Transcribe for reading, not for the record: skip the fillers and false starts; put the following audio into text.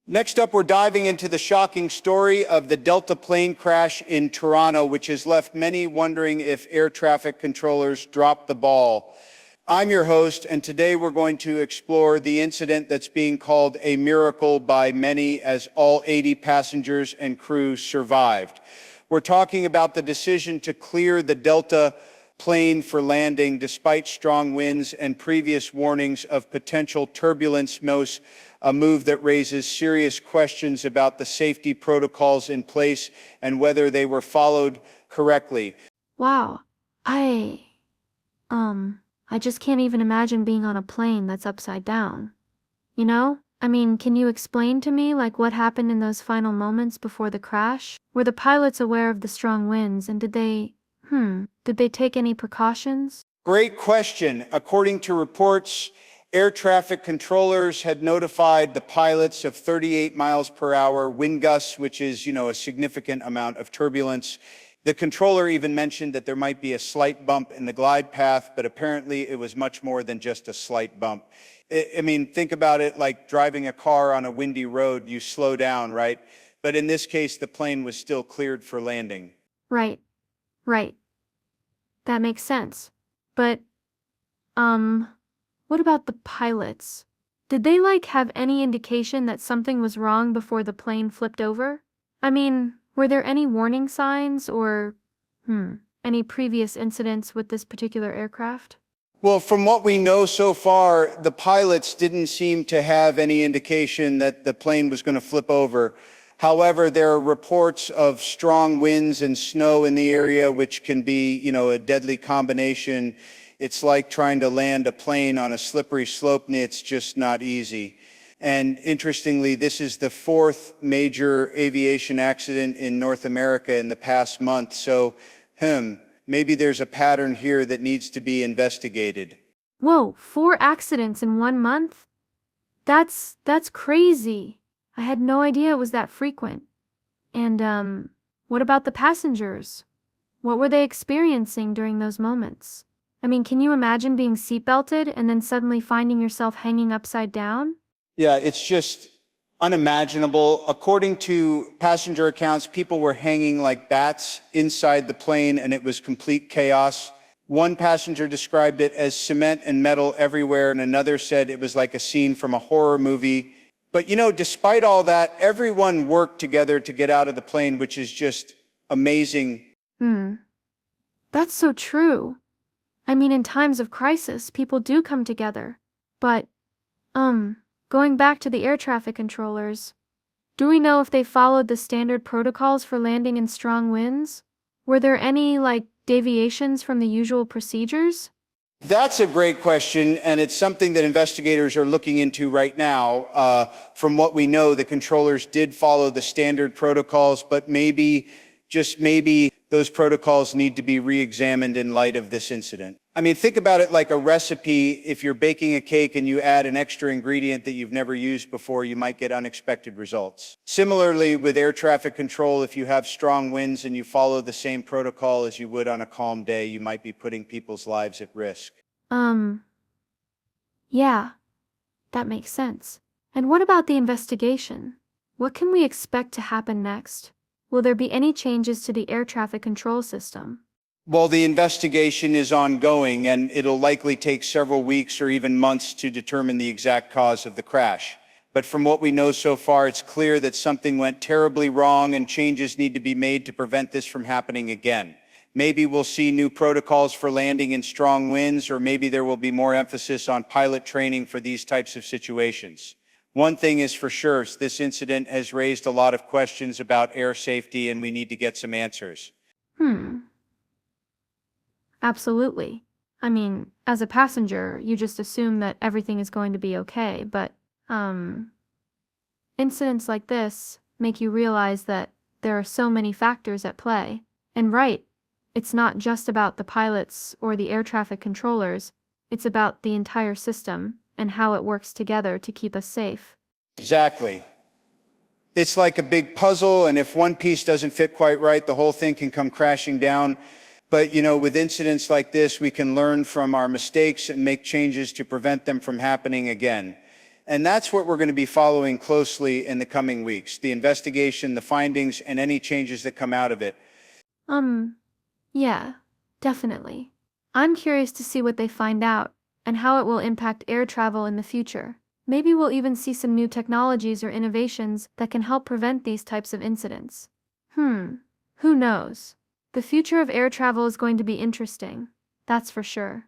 Next up, we're diving into the shocking story of the Delta plane crash in Toronto, which has left many wondering if air traffic controllers dropped the ball. I'm your host, and today we're going to explore the incident that's being called a miracle by many, as all 80 passengers and crew survived. We're talking about the decision to clear the Delta plane for landing despite strong winds and previous warnings of potential turbulence, a move that raises serious questions about the safety protocols in place and whether they were followed correctly. Wow. I, I just can't even imagine being on a plane that's upside down. You know? I mean, can you explain to me, what happened in those final moments before the crash? Were the pilots aware of the strong winds, and did they take any precautions? Great question. According to reports, air traffic controllers had notified the pilots of 38 miles per hour wind gusts, which is, a significant amount of turbulence. The controller even mentioned that there might be a slight bump in the glide path, but apparently it was much more than just a slight bump. I mean, think about it like driving a car on a windy road, you slow down, right? But in this case, the plane was still cleared for landing. Right. That makes sense. But, what about the pilots? Did they, have any indication that something was wrong before the plane flipped over? I mean, were there any warning signs or, any previous incidents with this particular aircraft? Well, from what we know so far, the pilots didn't seem to have any indication that the plane was going to flip over. However, there are reports of strong winds and snow in the area, which can be, a deadly combination. It's like trying to land a plane on a slippery slope, and it's just not easy. And interestingly, this is the fourth major aviation accident in North America in the past month. So, maybe there's a pattern here that needs to be investigated. Whoa, 4 accidents in 1 month? That's crazy. I had no idea it was that frequent. And, what about the passengers? What were they experiencing during those moments? I mean, can you imagine being seatbelted and then suddenly finding yourself hanging upside down? Yeah, it's just unimaginable. According to passenger accounts, people were hanging like bats inside the plane, and it was complete chaos. One passenger described it as cement and metal everywhere, and another said it was like a scene from a horror movie. But despite all that, everyone worked together to get out of the plane, which is just amazing. That's so true. I mean, in times of crisis, people do come together. But, going back to the air traffic controllers, do we know if they followed the standard protocols for landing in strong winds? Were there any, deviations from the usual procedures? That's a great question, and it's something that investigators are looking into right now. From what we know, the controllers did follow the standard protocols, but just maybe, those protocols need to be re-examined in light of this incident. I mean, think about it like a recipe. If you're baking a cake and you add an extra ingredient that you've never used before, you might get unexpected results. Similarly, with air traffic control, if you have strong winds and you follow the same protocol as you would on a calm day, you might be putting people's lives at risk. Yeah, that makes sense. And what about the investigation? What can we expect to happen next? Will there be any changes to the air traffic control system? Well, the investigation is ongoing, and it'll likely take several weeks or even months to determine the exact cause of the crash. But from what we know so far, it's clear that something went terribly wrong and changes need to be made to prevent this from happening again. Maybe we'll see new protocols for landing in strong winds, or maybe there will be more emphasis on pilot training for these types of situations. One thing is for sure, this incident has raised a lot of questions about air safety, and we need to get some answers. Absolutely. I mean, as a passenger, you just assume that everything is going to be okay, but, incidents like this make you realize that there are so many factors at play. And right, it's not just about the pilots or the air traffic controllers, it's about the entire system and how it works together to keep us safe. Exactly. It's like a big puzzle, and if one piece doesn't fit quite right, the whole thing can come crashing down. But, with incidents like this, we can learn from our mistakes and make changes to prevent them from happening again. And that's what we're going to be following closely in the coming weeks, the investigation, the findings, and any changes that come out of it. Yeah, definitely. I'm curious to see what they find out and how it will impact air travel in the future. Maybe we'll even see some new technologies or innovations that can help prevent these types of incidents. Who knows? The future of air travel is going to be interesting, that's for sure.